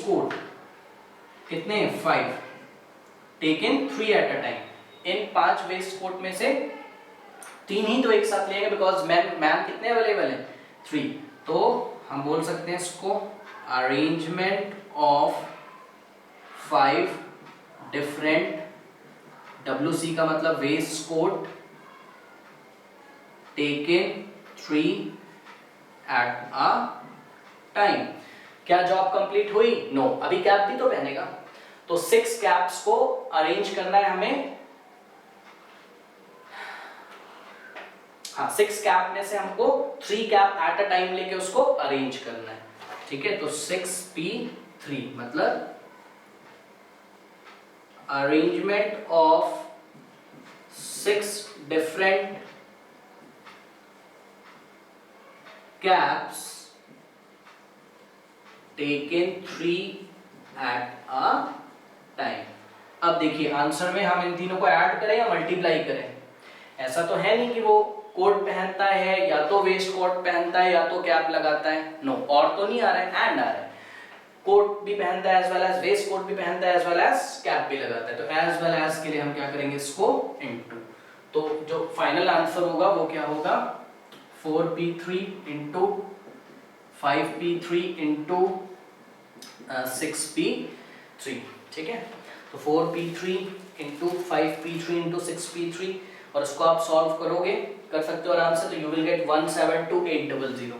Coat कितने हैं 5, taken 3 at a time. इन 5 वेस्ट कोट में से 3 ही तो एक साथ लेंगे बिकॉज मैन कितने अवेलेबल है 3, तो हम बोल सकते हैं इसको अरेंजमेंट ऑफ 5 डिफरेंट, WC का मतलब waistcoat taken 3 at a time. क्या जॉब कंप्लीट हुई? नो, अभी कैप भी तो पहनेगा। तो 6 कैप्स को अरेंज करना है हमें। हाँ, 6 कैप में से हमको 3 कैप एट अ टाइम लेके उसको अरेंज करना है। ठीक है, तो 6p3 मतलब arrangement of 6 different caps taken 3 at a time. अब देखिए आंसर में हम इन तीनों को ऐड करें या मल्टीप्लाई करें? ऐसा तो है नहीं कि वो कोट पहनता है या तो वेस्ट कोट पहनता है या तो कैप लगाता है। नो, और तो नहीं आ रहा है, एंड आ रहा है। कोट भी पहनता है as well as waistcoat भी पहनता है एज वेल एज कैप भी लगाता है। तो एज वेल एज के लिए हम क्या करेंगे इसको इनटू। तो जो फाइनल आंसर होगा वो क्या होगा 4p3 into 5p3 into 6p3। ठीक है, तो 4p3 into 5p3 into 6p3 और इसको आप सॉल्व करोगे, कर सकते हो आराम से, तो यू विल गेट 172,800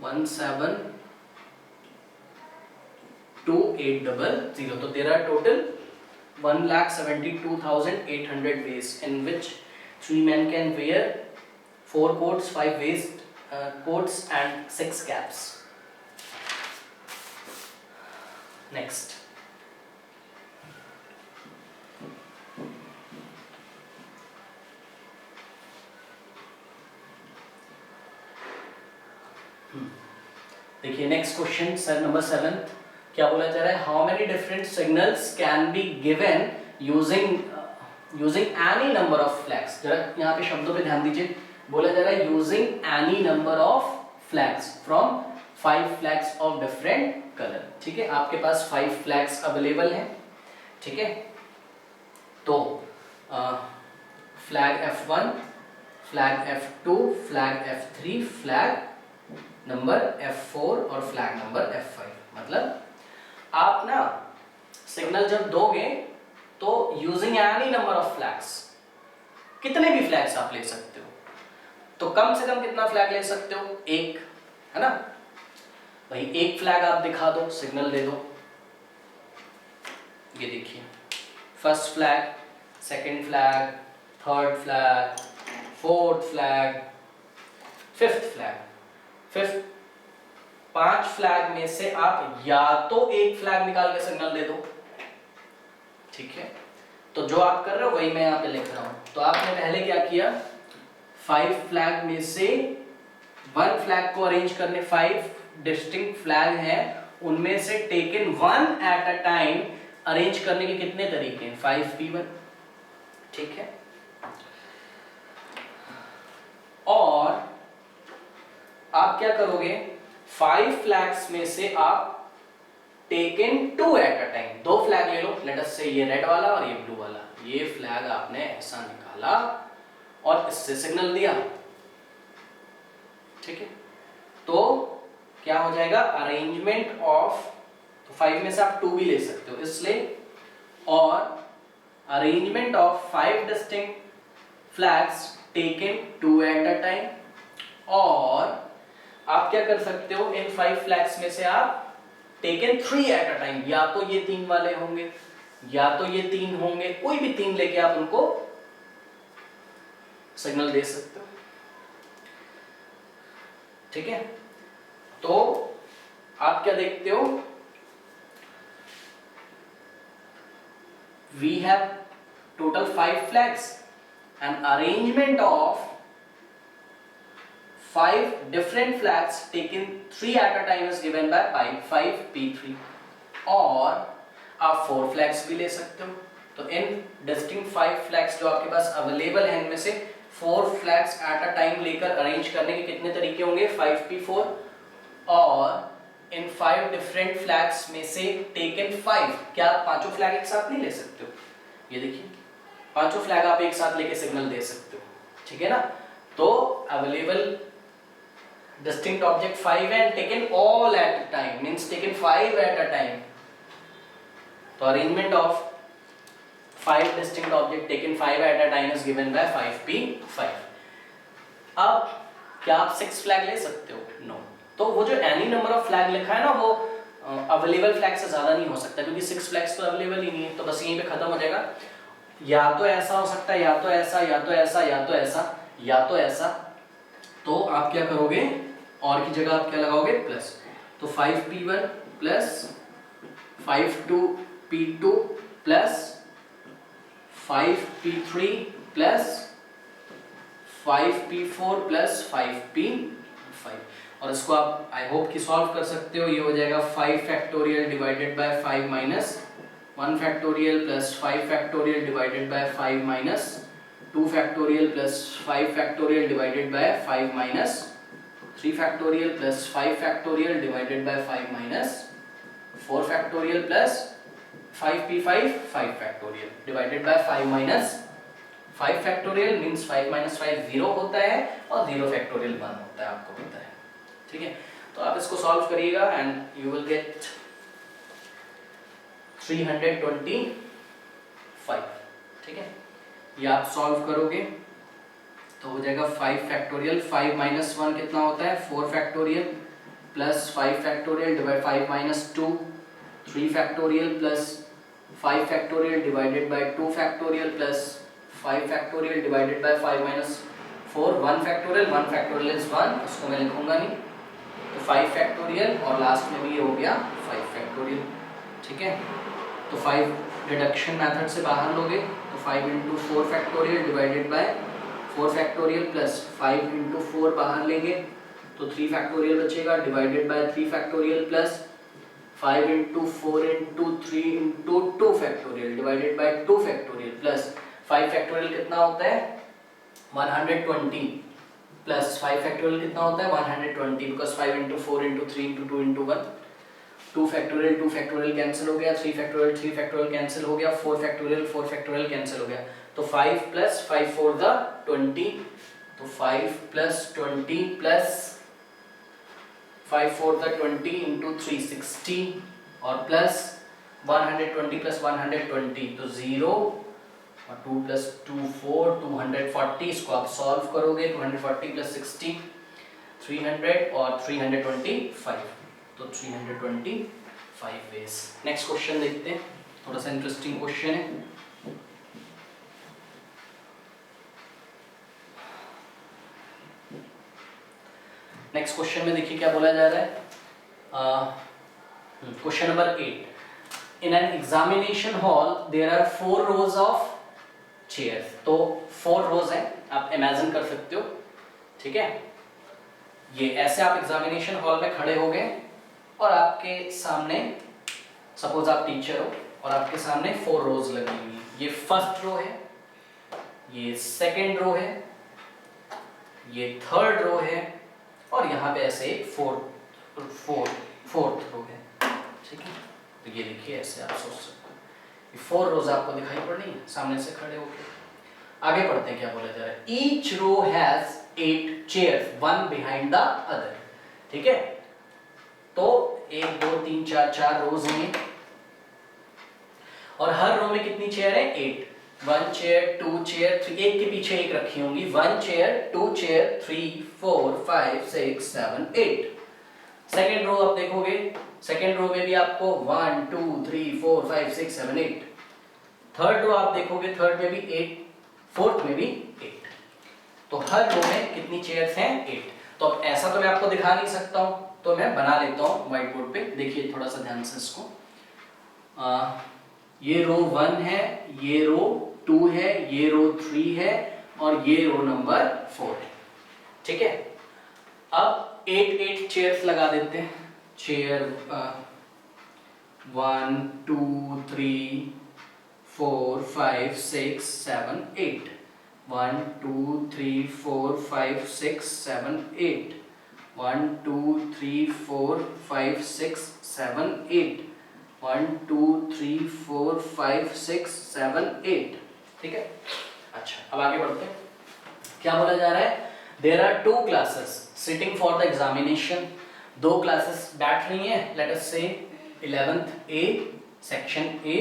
172,800। तो तेरा total 1,72,800 waste in which 3 men can wear 4 coats, 5 waist coats and 6 caps. Next. देखिए नेक्स्ट क्वेश्चन सर नंबर 7 क्या बोला जा रहा है, how many different signals can be given using any number of flags. जरा यहाँ पे शब्दों पे ध्यान दीजिए, बोला जा रहा है using any number of flags from 5 flags of different colour. ठीक है, आपके पास 5 फ्लैग्स अवेलेबल हैं। ठीक है, तो flag F1, flag F2, flag F3, flag number F4 और फ्लैग नंबर F5। मतलब आप ना सिग्नल जब दोगे तो using any number of flags, कितने भी फ्लैग्स आप ले सकते हो। तो कम से कम कितना फ्लैग ले सकते हो? एक, है ना भाई, एक फ्लैग आप दिखा दो, सिग्नल दे दो। ये देखिए, first flag, second flag, third flag, fourth flag, fifth flag. Fifth 5 flag में से आप या तो एक फ्लैग निकाल के सिग्नल दे दो। ठीक है, तो जो आप कर रहे हो वही मैं यहां पे लिख रहा हूं। तो आपने पहले क्या किया, 5 फ्लैग में से 1 फ्लैग को अरेंज करने, 5 डिस्टिंक्ट फ्लैग हैं, उनमें से taken 1 eight a time arrange करने के कितने तरीके हैं? 5p1। ठीक है, और आप क्या करोगे, 5 फ्लैग्स में से आप taken 2 eight a time, 2 flag ले लो, लेट अस से ये रेड वाला और ये ब्लू वाला। ये फ्लैग आपने ऐसा निकाला और इससे सिग्नल दिया। ठीक है, तो क्या हो जाएगा, अरेंजमेंट ऑफ, तो 5 में से आप 2 भी ले सकते हो इसलिए, और arrangement of 5 distinct flags taken 2 eight a time. और आप क्या कर सकते हो, इन 5 फ्लैग्स में से आप टेकन 3 एट अ टाइम, या तो ये 3 वाले होंगे या तो ये 3 होंगे, कोई भी 3 लेके आप उनको सिग्नल दे सकते हो। ठीक है, तो आप क्या देखते हो, we have total 5 flags and arrangement of 5 different flags taken 3 at a time is given by 5p3। और आप 4 flags भी ले सकते हो। तो इन distinct 5 flags जो आपके पास अवेलेबल हैं, इनमें से 4 flags at a time लेकर अरेंज करने के कितने तरीके होंगे? 5p4। और इन 5 डिफरेंट फ्लैग्स में से टेकन 5, क्या आप पांचों फ्लैग एक साथ नहीं ले सकते हो? ये देखिए पांचों फ्लैग आप एक साथ लेके सिग्नल दे सकते हो, ठीक है ना। तो अवेलेबल डिस्टिंक्ट ऑब्जेक्ट 5 है, taken all at a time means taken 5 eight a time. तो arrangement of 5 distinct object taken 5 at a time is given by 5p5। अब क्या आप 6 फ्लैग ले सकते हो? नो। तो वो जो एनी नंबर ऑफ फ्लैग लिखा है ना, वो अवेलेबल फ्लैग से ज्यादा नहीं हो सकता, क्योंकि 6 फ्लैग्स तो अवेलेबल ही नहीं है। तो बस यहीं पे खत्म हो जाएगा। या तो ऐसा हो सकता है, या तो ऐसा, या तो ऐसा, या तो ऐसा, या तो ऐसा। तो आप क्या करोगे, और की जगह आप क्या लगाओगे? प्लस। तो 5p1 plus 5p2 plus 5p3 plus 5p4 plus 5p5। और इसको आप आई होप कि सॉल्व कर सकते हो। ये हो जाएगा 5 factorial divided by 5 minus 1 factorial plus 5 factorial divided by 5 minus 2 factorial plus 5 factorial divided by 5 minus 3 factorial plus 5 factorial divided by 5 minus 4 factorial plus 5p5 5 factorial divided by 5 minus 5 factorial means 5 minus 5 0 होता है और 0 factorial 1 होता है, आपको पता है, ठीक है। तो आप इसको सॉल्व करिएगा एंड यू विल गेट 325, ठीक है। ये आप सॉल्व करोगे तो हो जाएगा 5 फैक्टोरियल 5 माइनस 1 कितना होता है? 4 factorial plus 5 factorial divide 5 minus 2 3 factorial plus 5 factorial divided by 2 factorial plus 5 factorial divided by 5 minus 4 1 factorial is 1, उसको मैं लिखूंगा नहीं। तो 5 फैक्टोरियल और लास्ट में भी ये हो गया 5 फैक्टोरियल, ठीक है। तो 5 रिडक्शन मेथड से बाहर लोगे तो 5 into 4 factorial divided by 4 factorial plus 5 into 4 बाहर लेंगे तो 3 फैक्टोरियल बचेगा divided by 3 factorial plus 5 into 4 into 3 into 2 factorial divided by 2 factorial plus 5 factorial कितना होता है? 120 प्लस 5 फैक्टोरियल कितना होता है? 120 because 5 into 4 into 3 into 2 into 1। 2 factorial cancel हो गया, 3 फैक्टोरियल कैंसिल हो गया, 4 फैक्टोरियल कैंसिल हो गया। तो 5 प्लस 5 फॉर द 20, तो 5 plus 20 plus 5 for the 20 into 360 और प्लस 120 प्लस 120 तो 0 और 2 प्लस 2 4 240। इसको आप सॉल्व करोगे 240 प्लस 60 300 और 325, तो 325 वेज। नेक्स्ट क्वेश्चन देखते हैं, थोड़ा सा इंटरेस्टिंग क्वेश्चन है। नेक्स्ट क्वेश्चन में देखिए क्या बोला जा रहा है। Question number 8, in an examination hall there are 4 rows of chairs. तो 4 रोज है, आप इमेजिन कर सकते हो, ठीक है। ये ऐसे आप एग्जामिनेशन हॉल में खड़े हो गए और आपके सामने सपोज आप टीचर हो और आपके सामने 4 रोज लगी हुई है। ये फर्स्ट रो है, ये सेकंड रो है, ये थर्ड रो है और यहाँ पे ऐसे एक फोर्थ रो है, ठीक है। तो ये देखिए ऐसे आप सोच सकते हो, ये 4 रोज आपको दिखाई पड़ रही है सामने से खड़े होकर। आगे पढ़ते हैं क्या बोला जा रहा है। Each row has 8 chairs, one behind the other, ठीक है। तो 1 2 3 4 4 रोज होंगे और हर रो में कितनी चेयर है? 8। 1 चेयर 2 चेयर 3, एक के पीछे एक रखी होंगी। 1 चेयर 2 चेयर 3 4 5 6 7 8। सेकेंड रो आप देखोगे, सेकेंड रो में भी आपको 1 2 3 4 5 6 7 8। थर्ड रो आप देखोगे, थर्ड में भी 8, फोर्थ में भी 8। तो हर रो में कितनी चेयर्स हैं? 8। तो अब ऐसा तो मैं आपको दिखा नहीं सकता हूं, तो मैं बना लेता हूं व्हाइट बोर्ड पे। देखिए थोड़ा सा ध्यान से इसको। ये रो 1 है, ये रो 2 है, ये रो 3 है और ये रो नंबर 4 है, ठीक है। अब 8 चेयर्स लगा देते हैं। चेयर 1 2 3 4 5 6 7 8। 1 2 3 4 5 6 7 8। 1 2 3 4 5 6 7 8 1 2 3 4 5 6 7 8। ठीक है, अच्छा अब आगे बढ़ते हैं। क्या बोला जा रहा है? There are 2 classes sitting for the examination. 2 classes बैठ रही हैं, लेट अस से 11th A सेक्शन A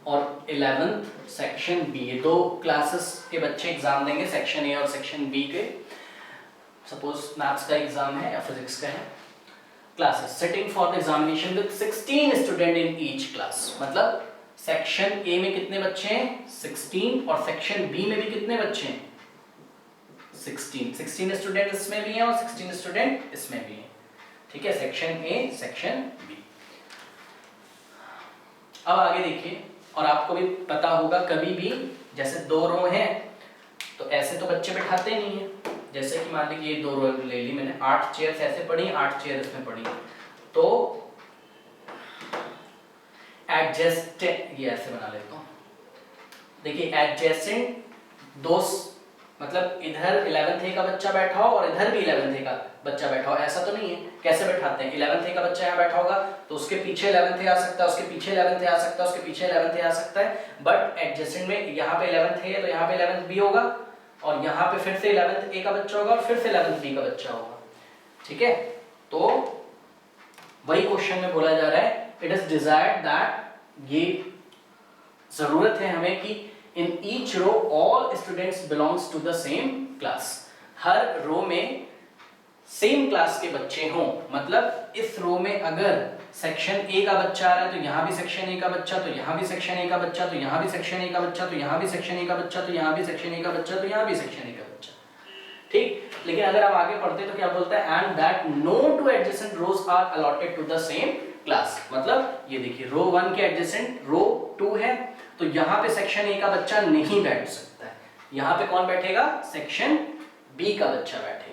और 11th सेक्शन B। ये 2 क्लासेस के बच्चे एग्जाम देंगे, सेक्शन A और सेक्शन B के। सपोज मैथ्स का एग्जाम है या फिजिक्स का है। Classes sitting for the examination with 16 student in each class. मतलब सेक्शन A में कितने बच्चे हैं? 16। और सेक्शन B में भी कितने बच्चे हैं? 16 स्टूडेंट इसमें भी हैं और 16 स्टूडेंट इसमें भी हैं। ठीक है, सेक्शन A सेक्शन B। अब आगे देखिए, और आपको भी पता होगा कभी भी जैसे 2 रो हैं तो ऐसे तो बच्चे बैठाते नहीं है। जैसे कि मान लीजिए ये 2 रो ले ली मैंने, 8 चेयर्स ऐसे पड़ी, 8 चेयर इसमें पड़ी, तो एडजस्ट ये ऐसे बना लेता हूं। देखिए एडजेसेंट 2, मतलब इधर 11th A का बच्चा बैठा हो और इधर भी 11th A का बच्चा बैठा हो, ऐसा तो नहीं है। कैसे बैठाते हैं? 11th A का बच्चा यहाँ बैठा होगा तो उसके पीछे 11th A आ सकता है, उसके पीछे 11th A आ सकता है, उसके पीछे 11th A आ सकता है। बट एडजेसेंट में यहाँ पे 11th A है तो यहाँ पे 11th B होगा, और यहाँ पे फिर से 11th A का बच्चा होगा और फिर से 11th B का बच्चा होगा। ठीक है, तो वही क्वेश्चन में बोला जा रहा है, इट इज डिजायर्ड दैट, ये जरूरत है हमें कि in each row all students belongs to the same class. हर रो में सेम क्लास के बच्चे हों। मतलब इस रो में अगर सेक्शन A का बच्चा आ रहा है तो यहाँ भी सेक्शन A का बच्चा, तो यहाँ भी सेक्शन A का बच्चा, तो यहाँ भी सेक्शन A का बच्चा, तो यहाँ भी सेक्शन A का बच्चा, तो यहाँ भी सेक्शन A का बच्चा, तो यहाँ भी सेक्शन A का बच्चा। ठीक, लेकिन अगर आप आगे पढ़ते तो क्या बोलता है? And that no 2 adjacent rows are allotted to the same class. मतलब ये देखिए रो 1 के एडजेसेंट रो 2 है, तो यहाँ पे सेक्शन A का बच्चा नहीं बैठ सकता है। यहाँ पे कौन बैठेगा? सेक्शन B का बच्चा बैठेगा।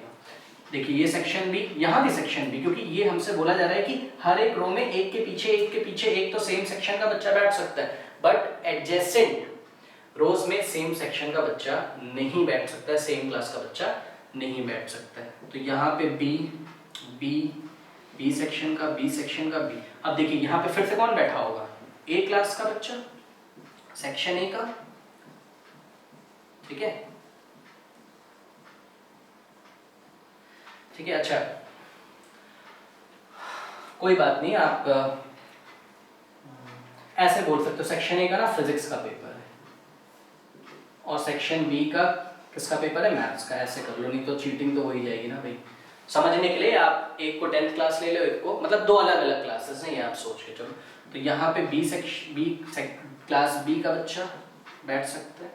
देखिए ये सेक्शन B, यहाँ भी सेक्शन B, क्योंकि ये हमसे बोला जा रहा है कि हर एक रो में एक के पीछे एक तो सेम सेक्शन का बच्चा बैठ सकता है, बट एडजेसेंट रोज में सेम सेक्शन का बच्चा नहीं बैठ सकता है, सेम क्लास का बच्चा नहीं बैठ सकता है। तो यहाँ पे बी सेक्शन का B। अब देखिए यहाँ पे फिर से कौन बैठा होगा? A क्लास का बच्चा, सेक्शन A का। ठीक है, ठीक है, अच्छा कोई बात नहीं, आप ऐसे बोल सकते हो सेक्शन A का ना फिजिक्स का पेपर है और सेक्शन B का किसका पेपर है? मैथ्स का। ऐसे कर लो, नहीं तो चीटिंग तो हो ही जाएगी ना भाई। समझने के लिए आप एक को 10th क्लास ले लो, एक को, मतलब 2 अलग अलग क्लासेस हैं ये आप सोच के चलो। तो यहाँ पे क्लास B का बच्चा बैठ सकता है।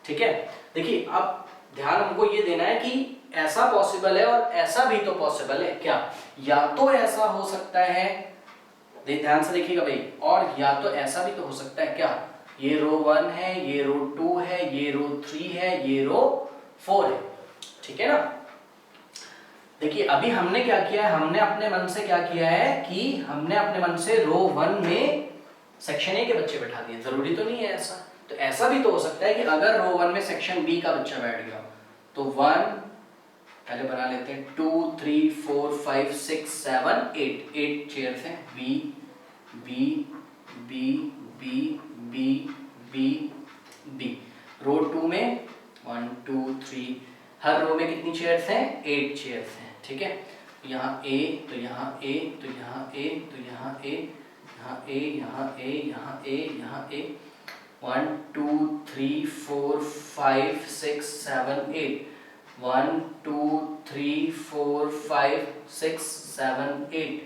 ठीक है, देखिए अब ध्यान हमको ये देना है कि ऐसा पॉसिबल है और ऐसा भी तो पॉसिबल है। क्या? या तो ऐसा हो सकता है, ध्यान से देखिएगा भाई, और या तो ऐसा भी तो हो सकता है। क्या? ये रो 1 है, ये रो 2 है, ये रो 3 है, ये रो 4 है। ठीक है ना? देखिए अभी हमने क्या किया है, हमने अपने मन से क्या किया है कि हमने अपने मन से रो 1 में सेक्शन A के बच्चे बैठा दिए। जरूरी तो नहीं है ऐसा, तो ऐसा भी तो हो सकता है कि अगर रो 1 में सेक्शन B का बच्चा बैठ गया तो 1 पहले बना लेते हैं, 2 3 4 5 6 7 8 चेयर्स हैं। B B B B B B B। रो 2 में 1 2 3, हर रो में कितनी चेयर्स हैं? 8 चेयर्स हैं। ठीक है, यहाँ A, तो यहाँ A, तो यहाँ A, तो यहाँ A, यहाँ A, यहाँ A, यहाँ A, यहाँ A, 1 2 3 4 5 6 7 8, 1 2 3 4 5 6 7 8।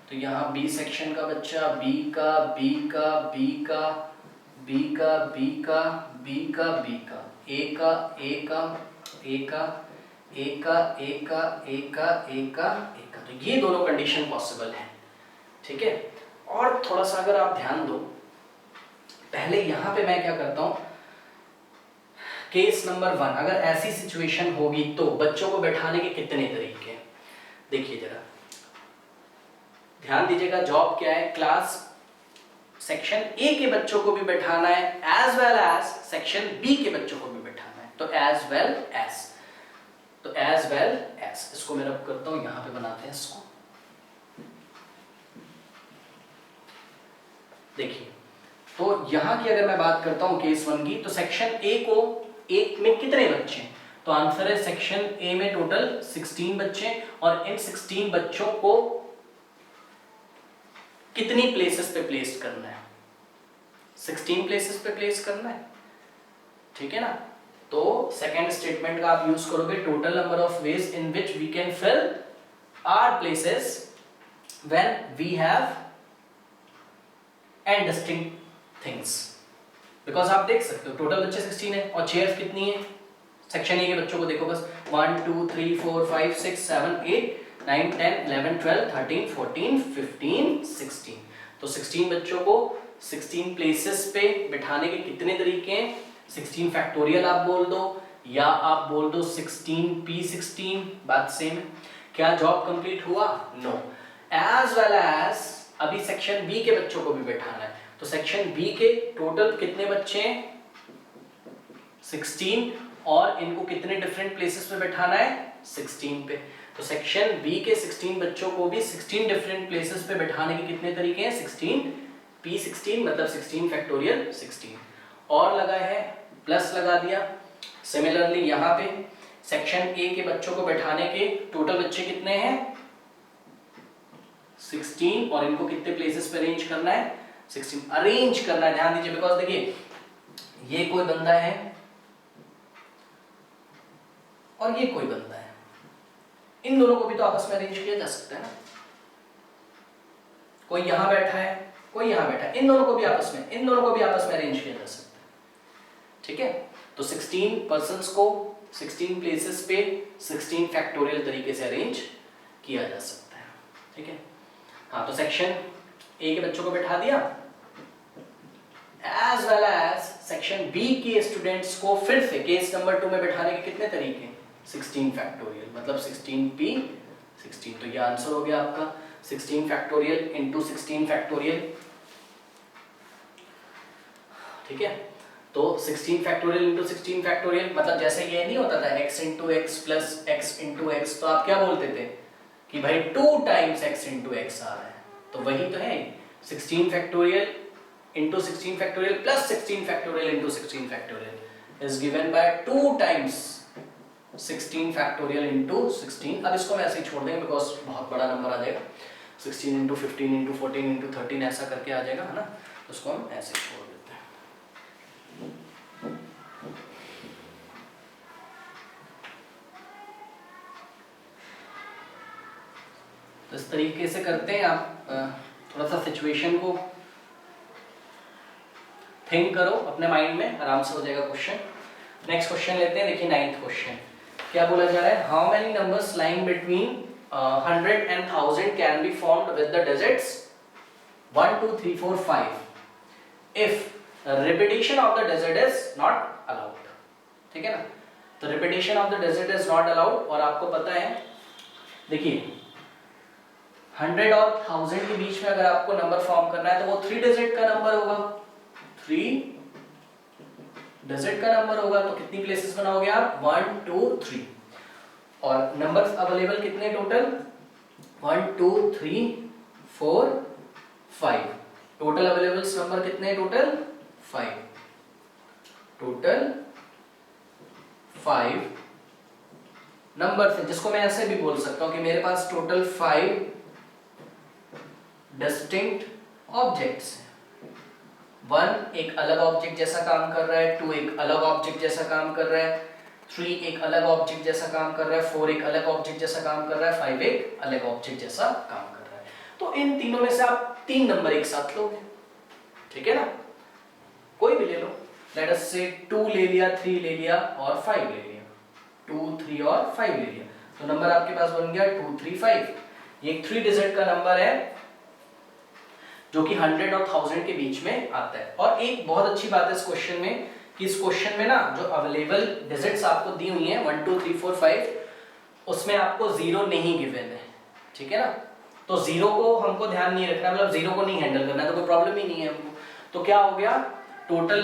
तो यहाँ B सेक्शन का बच्चा, B का B का B का B का B का B का B का, A का A का A का A का A का A का A का A का। तो ये दोनों कंडीशन पॉसिबल है। ठीक है, और थोड़ा सा अगर आप ध्यान दो, पहले यहाँ पे मैं क्या करता हूँ, केस नंबर 1, अगर ऐसी सिचुएशन होगी तो बच्चों को बैठाने के कितने तरीके हैं? देखिए जरा ध्यान दीजिएगा, जॉब क्या है? क्लास सेक्शन A के बच्चों को भी बैठाना है as well as section B के बच्चों को भी बैठाना है। तो एज वेल एज, तो एज वेल एज, इसको मैं रब करता हूं, यहां पे बनाते हैं इसको। देखिए, तो यहां की अगर मैं बात करता हूं केस 1 की, तो सेक्शन ए को एक में कितने बच्चे, तो आंसर है सेक्शन ए में टोटल 16 बच्चे, और इन 16 बच्चों को कितनी प्लेसेस पे प्लेस करना है, 16 प्लेसेस पे प्लेस करना है, ठीक है ना। तो सेकेंड स्टेटमेंट का आप यूज करोगे, total number of ways in which we can fill our places when we have n distinct things. Because आप देख सकते हो टोटल बच्चे 16 है और चेयर्स कितनी है, सेक्शन ए के बच्चों को देखो बस 1 2 3 4 5 6 7 8 9 10 11 12 13 14 15 16। तो 16 बच्चों को 16 प्लेसेस पे बिठाने के कितने तरीके हैं, 16 फैक्टोरियल आप बोल दो या आप बोल दो 16p16, बात सेम है। क्या जॉब कंप्लीट हुआ, नो। एज वेल एज अभी सेक्शन बी के बच्चों को भी बिठाना है, तो सेक्शन बी के टोटल कितने बच्चे हैं, 16, और इनको कितने डिफरेंट प्लेसेस पे बैठाना है, 16 पे। तो सेक्शन बी के 16 बच्चों को भी 16 डिफरेंट प्लेसेस पे बैठाने के कितने तरीके हैं, 16p16 मतलब 16 फैक्टोरियल 16, और लगा है प्लस लगा दिया। सिमिलरली यहाँ पे सेक्शन ए के बच्चों को बैठाने के टोटल बच्चे कितने हैं, 16, और इनको कितने प्लेसेस पे अरेंज करना है, 16 अरेंज करना है। ध्यान दीजिए, बिकॉज देखिए ये कोई बंदा है और ये कोई बंदा है, इन दोनों को भी तो आपस में अरेंज किया जा सकता है ना। कोई यहां बैठा है, कोई यहां बैठा है, इन दोनों को भी आपस में अरेंज किया जा सकता है, ठीक है। तो 16 पर्संस को 16 प्लेसेस पे 16 फैक्टोरियल तरीके से अरेंज किया जा सकता है, ठीक है। हाँ, तो सेक्शन ए के बच्चों को बैठा दिया, as well as section B के स्टूडेंट्स को फिर से केस नंबर 2 में बैठाने के कितने तरीके, 16 फैक्टोरियल मतलब 16p16। तो ये आंसर हो गया आपका 16 फैक्टोरियल इंटू 16 फैक्टोरियल, ठीक है। तो 16 फैक्टोरियल इंटू 16 फैक्टोरियल मतलब जैसे ये नहीं होता था x into x plus x into x, तो आप क्या बोलते थे कि भाई 2 टाइम्स x इंटू एक्स आ रहा है, तो वही तो है 16 factorial into 16 factorial plus 16 factorial into 16 factorial is given by 2 times 16 factorial into 16। अब इसको मैं ऐसे ही छोड़ देंगे बिकॉज बहुत बड़ा नंबर आ जाएगा, 16 इंटू 15 इंटू 14 इंटू 13 ऐसा करके आ जाएगा, है ना। तो उसको हम ऐसे ही छोड़ देते हैं। तो इस तरीके से करते हैं, आप थोड़ा सा सिचुएशन को थिंक करो अपने माइंड में, आराम से हो जाएगा क्वेश्चन। नेक्स्ट क्वेश्चन लेते हैं, देखिए 9th क्वेश्चन क्या बोला जा रहा है, how many numbers lying between 100 and 1000 can be formed with the digits 1 2 3 4 5 if repetition of the digit is not allowed, ठीक है ना। तो repetition of the digit is not allowed, और आपको पता है देखिए 100 और 1000 के बीच में अगर आपको नंबर फॉर्म करना है तो वो 3 डिजिट का नंबर होगा, 3 डिजिट का नंबर होगा। तो कितनी प्लेसेस बनाओगे आप, 1 2 3, और नंबर्स अवेलेबल कितने टोटल, 1 2 3 4 5, टोटल अवेलेबल नंबर कितने, टोटल 5, टोटल 5 नंबर्स हैं, जिसको मैं ऐसे भी बोल सकता हूं कि मेरे पास टोटल 5 डिस्टिंक्ट ऑब्जेक्ट्स हैं। 1 एक अलग ऑब्जेक्ट जैसा काम कर रहा है, 2 एक अलग ऑब्जेक्ट जैसा काम कर रहा है, 3 एक अलग ऑब्जेक्ट जैसा काम कर रहा है, 4 एक अलग ऑब्जेक्ट जैसा काम कर रहा है, 5 एक अलग ऑब्जेक्ट जैसा काम कर रहा है। तो इन तीनों में से आप 3 नंबर एक साथ लोगे, ठीक है ना, कोई भी ले लो, लेट अस से 2 ले लिया, 3 ले लिया और 5 ले लिया, 2 3 और 5 ले लिया, तो नंबर आपके पास बन गया 2 3 5। ये एक 3 डिजिट का नंबर है जो कि 100 और 1000 के बीच में आता है। और एक बहुत अच्छी बात है इस क्वेश्चन में कि इस क्वेश्चन में ना जो अवेलेबल डिजिट्स आपको दी हुई हैं 1 2 3 4 5, उसमें आपको 0 नहीं गिवन है, ठीक है ना। तो 0 को हमको ध्यान नहीं रखना, मतलब 0 को नहीं हैंडल करना, तो कोई प्रॉब्लम ही नहीं है हमको। तो क्या हो गया, total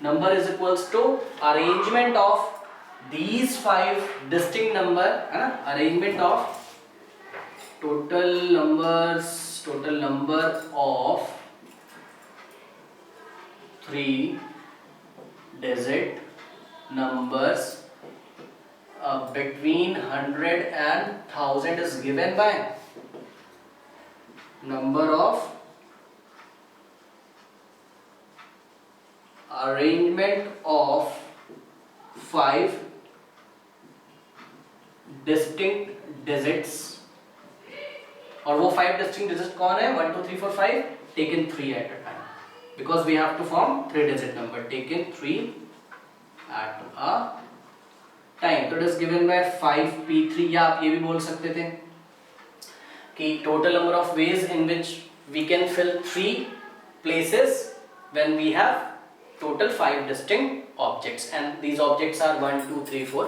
number is equals to arrangement of these 5 distinct number, है ना, arrangement of total number of 3 digit numbers between 100 and 1000 is given by number of arrangement of 5 distinct digits, और वो 5 distinct digits कौन है? 1 2 3 4 5 taken 3 at a time, because we have to form 3 digit number, taken 3 at a time. तो it is given by 5p3, या आप ये भी बोल सकते थे कि total number of ways in which we can fill 3 places when we have total 5 distinct objects, and these objects are 1 2 3 4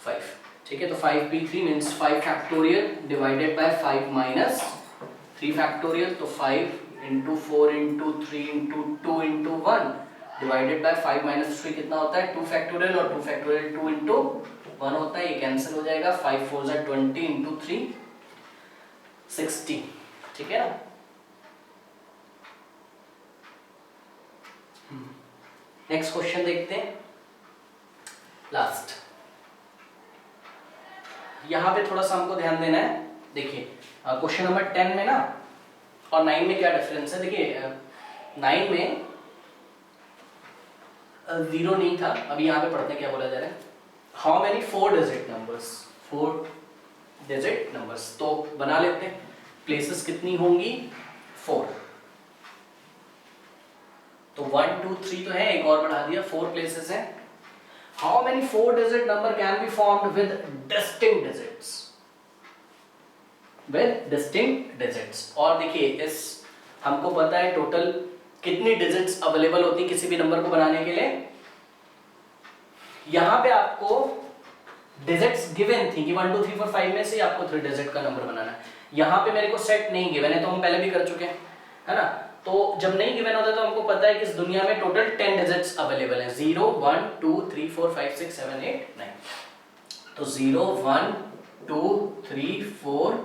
5. ठीक है, तो 5p3 means 5 factorial divided by 5 minus 3 factorial, तो 5 into 4 into 3 into 2 into 1 divided by 5 minus 3 कितना होता है? 2 factorial, और 2 factorial 2 into 1 होता है, ये कैंसिल हो जाएगा, 5 4 20 into 3 60. ठीक है ना? नेक्स्ट क्वेश्चन देखते हैं, लास्ट। यहां पे थोड़ा सा हमको ध्यान देना है। देखिए क्वेश्चन नंबर 10 में ना और 9 में क्या डिफरेंस है? देखिए 9 में 0 नहीं था, अभी यहाँ पे पढ़ते हैं क्या बोला जा रहा है। How many 4 digit numbers, 4 digit numbers, तो बना लेते हैं। प्लेसेस कितनी होंगी? 4, तो 1 2 3 तो है, एक और बढ़ा दिया, 4 प्लेसेस हैं। How many 4 digit number can be formed with distinct digits, with distinct digits. और देखिए इस हमको पता है टोटल कितनी डिजिट्स अवेलेबल होती है किसी भी नंबर को बनाने के लिए। यहां पे आपको डिजिट्स गिवन थी कि 1 2 3 4 5 में से आपको 3 डिजिट का नंबर बनाना है। यहां पे मेरे को सेट नहीं गिवन है, तो हम पहले भी कर चुके हैं, है ना। तो जब नहीं गिवन होता तो हमको पता है कि इस दुनिया में टोटल 10 डिजिट्स अवेलेबल हैं, 0 1 2 3 4 5 6 7 8 9। तो 0 1 2 3 4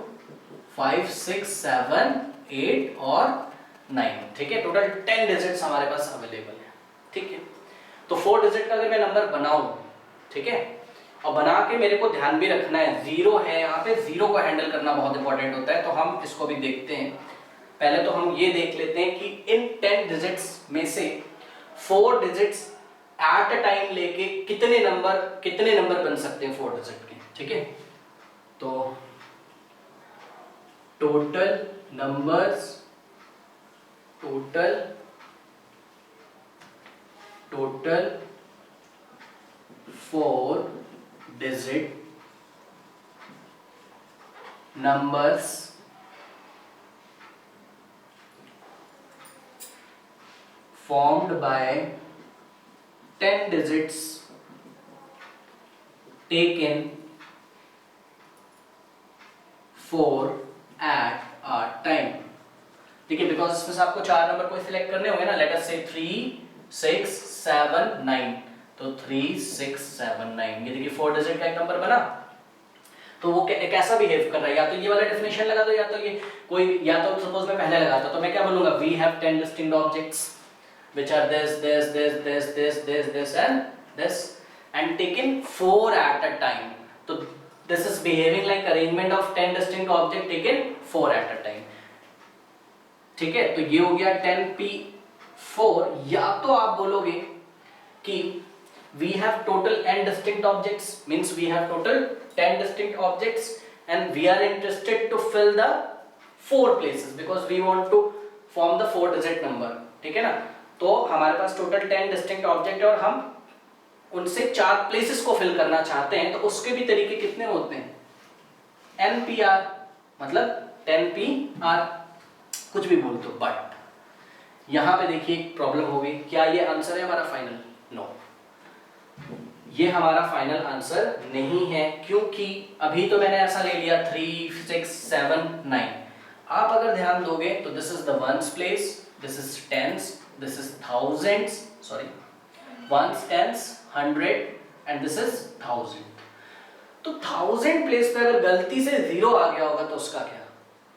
5 6 7 8 और 9, ठीक है। टोटल 10 डिजिट्स हमारे पास अवेलेबल है, ठीक है। तो 4 डिजिट का अगर मैं नंबर बनाऊं, ठीक है, और बना के मेरे को ध्यान भी रखना है 0 है यहाँ पे, 0 को हैंडल करना बहुत इंपॉर्टेंट होता है। तो हम इसको भी देखते हैं। पहले तो हम ये देख लेते हैं कि इन 10 डिजिट्स में से 4 डिजिट्स एट अ टाइम लेके कितने नंबर बन सकते हैं 4 डिजिट के, ठीक है। तो total numbers, total 4 digit numbers formed by 10 digits taken 4 at a time। देखिए बिकॉज इसमें से आपको 4 नंबर कोई सिलेक्ट करने होंगे ना, लेट अस से 3 6 7 9, तो 3 6 7 9, ये देखिए 4 डिजिट का एक नंबर बना। तो वो कैसा बिहेव कर रहा है, या तो ये वाला डेफिनेशन लगा दो, या तो ये कोई, या तो सपोज मैं पहले लगाता तो मैं क्या बोलूंगा, we have 10 distinct objects which are this and this and taken 4 at a time। तो this is behaving like arrangement of 10 distinct object taken 4 at a time, ठीक है। तो ये हो गया 10p4। या तो आप बोलोगे कि we have total n distinct objects, means we have total 10 distinct objects and we are interested to fill the 4 places because we want to form the 4 digit number, ठीक है ना। तो हमारे पास टोटल 10 डिस्टिंक्ट ऑब्जेक्ट है और हम उनसे 4 places को फिल करना चाहते हैं। तो उसके भी तरीके कितने होते हैं, NPR, मतलब 10PR, कुछ भी बोल दो। बट यहां पे देखिए एक प्रॉब्लम होगी, क्या ये आंसर है हमारा फाइनल? नो, ये हमारा फाइनल आंसर नहीं है, क्योंकि अभी तो मैंने ऐसा ले लिया 3 6 7 9। आप अगर ध्यान दोगे तो this is the ones place, this is tens, this is thousands, sorry, ones, tens, 100 and this is 1000। तो 1000 प्लेस पे अगर गलती से 0 आ गया होगा तो उसका क्या?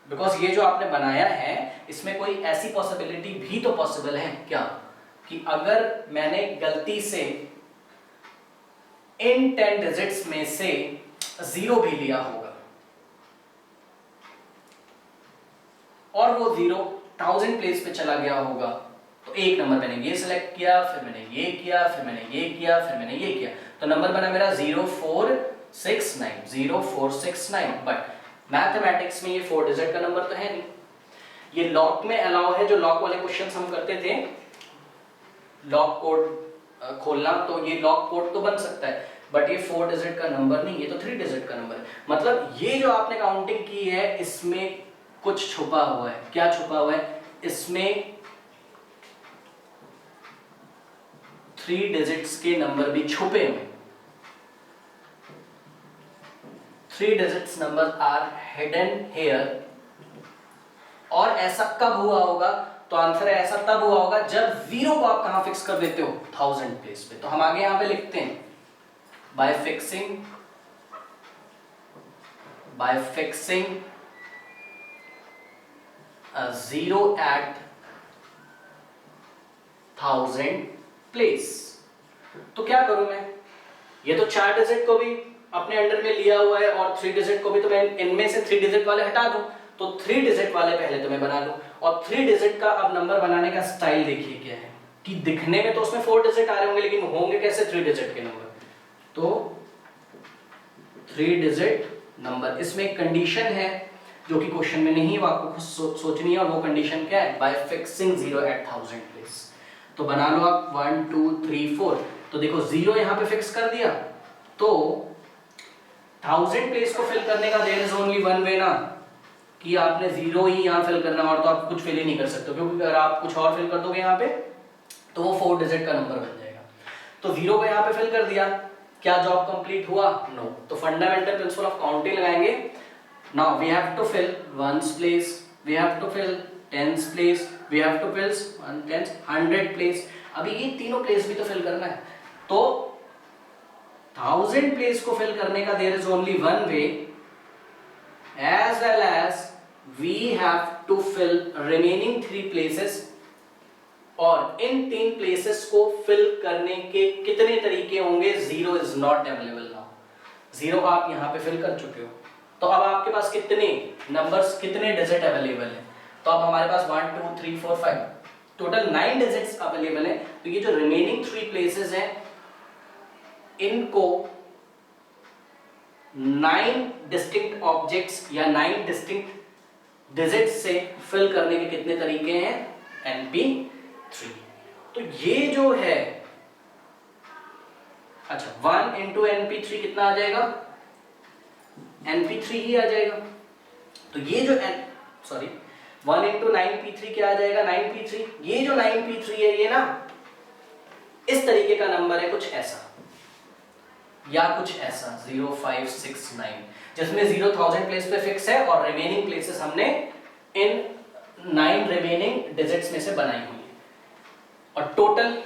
बिकॉज ये जो आपने बनाया है इसमें कोई ऐसी पॉसिबिलिटी भी तो पॉसिबल है क्या कि अगर मैंने गलती से इन 10 डिजिट्स में से 0 भी लिया होगा और वो 0 1000 प्लेस पे चला गया होगा, तो एक नंबर मैंने ये सिलेक्ट किया, फिर मैंने ये किया, फिर मैंने ये किया, फिर मैंने ये किया, तो नंबर बना मेरा 0469। बट मैथमेटिक्स में ये 4 डिजिट का नंबर तो है नहीं। ये लॉक में अलाउ है, जो लॉक वाले क्वेश्चंस हम करते थे, लॉक कोड खोलना, तो ये लॉक कोड तो बन सकता है, बट ये 4 डिजिट का नंबर नहीं, ये तो 3 डिजिट का नंबर है। मतलब ये जो आपने काउंटिंग की है इसमें कुछ छुपा हुआ है। क्या छुपा हुआ है? इसमें 3 डिजिट्स के नंबर भी छुपे हुए। 3 digits number are hidden here. और ऐसा कब हुआ होगा? तो आंसर है ऐसा तब हुआ होगा जब 0 को आप कहां फिक्स कर देते हो? 1000 प्लेस पे। तो हम आगे यहां पे लिखते हैं बाय फिक्सिंग 0 at 1000 प्लेस। तो क्या करूं मैं? ये तो 4 डिजिट को भी अपने अंडर में लिया हुआ है और 3 डिजिट को भी, तो मैं इनमें से 3 डिजिट वाले हटा दूं, तो 3 डिजिट वाले पहले तो मैं बना लूं। और 3 डिजिट का अब नंबर बनाने का स्टाइल देखिए क्या है कि दिखने में तो उसमें 4 डिजिट आ रहे होंगे, लेकिन होंगे कैसे 3 डिजिट के नंबर? तो 3 डिजिट नंबर, इसमें एक कंडीशन है जो कि क्वेश्चन में नहीं है, वो आपको खुद सोचनी है, और वो कंडीशन क्या है? Bye fixing 0 at 1000 place. तो बना लो आप 1 2 3 4। तो देखो 0 यहां पे फिक्स कर दिया, तो 1000 प्लेस को फिल करने का there is only one way ना, कि आपने 0 ही यहां फिल करना, और तो आप कुछ फिल ही नहीं कर सकते, क्योंकि अगर आप कुछ और फिल कर दोगे यहां पे तो वो 4 डिजिट का नंबर बन जाएगा। तो 0 को यहां पे फिल कर दिया, क्या जॉब कंप्लीट हुआ? नो। तो फंडामेंटल प्रिंसिपल ऑफ काउंटिंग लगाएंगे। Now we have to fill ones place, we have to fill tens place, we have to fill 100 place. अभी ये तीनों प्लेस भी तो फिल करना है। तो 1000 प्लेस को फिल करने का there is only one way, as well as we have to fill remaining 3 places। और इन 3 प्लेसेस को फिल करने के कितने तरीके होंगे? 0 is not available now। 0 आप यहां पे फिल कर चुके हो, तो अब आपके पास कितने नंबर्स, कितने डिजिट अवेलेबल है? तो अब हमारे पास 1 2 3 4 5 टोटल 9 डिजिट्स अवेलेबल है। तो ये जो रिमेनिंग 3 प्लेसेस हैं इनको 9 डिस्टिंक्ट ऑब्जेक्ट्स या 9 डिस्टिंक्ट डिजिट्स से फिल करने के कितने तरीके हैं? NP3। तो ये जो है, अच्छा 1 into NP3 कितना आ जाएगा? NP3 ही आ जाएगा। तो ये जो 1 into 9P3 क्या आ जाएगा? 9P3। ये जो 9P3 है ये ना इस तरीके का नंबर है, कुछ ऐसा या कुछ ऐसा 0569, जिसमें 0 1000 प्लेस पे फिक्स है और रिमेनिंग प्लेसेस हमने इन 9 रिमेनिंग डिजिट्स में से बनाई हुई है। और टोटल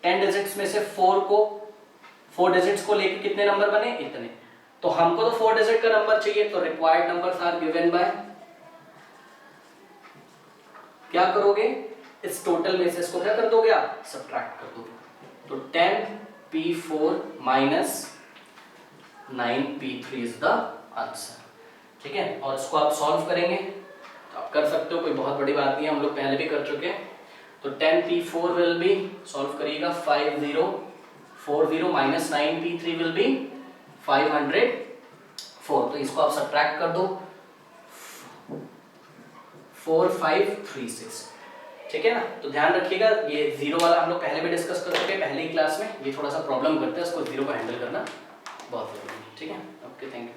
10 डिजिट्स में से 4 डिजिट्स को लेके कितने नंबर बने? इतने। तो हमको तो 4 डिजिट का नंबर चाहिए, तो required numbers are given by, क्या करोगे? इस टोटल में से इसको क्या कर दोगे आप? सब्ट्रैक्ट कर दोगे। तो 10P4 minus 9P3 is the answer. ठीक है, और इसको आप सॉल्व करेंगे तो आप कर सकते हो, कोई बहुत बड़ी बात नहीं है, हम लोग पहले भी कर चुके हैं। तो 10P4 विल बी, सॉल्व करिएगा 5040 माइनस 9P3 विल बी 504। तो इसको आप सब्ट्रैक्ट कर दो 4536। ठीक है ना? तो ध्यान रखिएगा, ये 0 वाला हम लोग पहले भी डिस्कस कर चुके हैं पहले ही क्लास में। ये थोड़ा सा प्रॉब्लम करते हैं, इसको 0 को हैंडल करना बहुत जरूरी है। ठीक है, ओके, थैंक यू।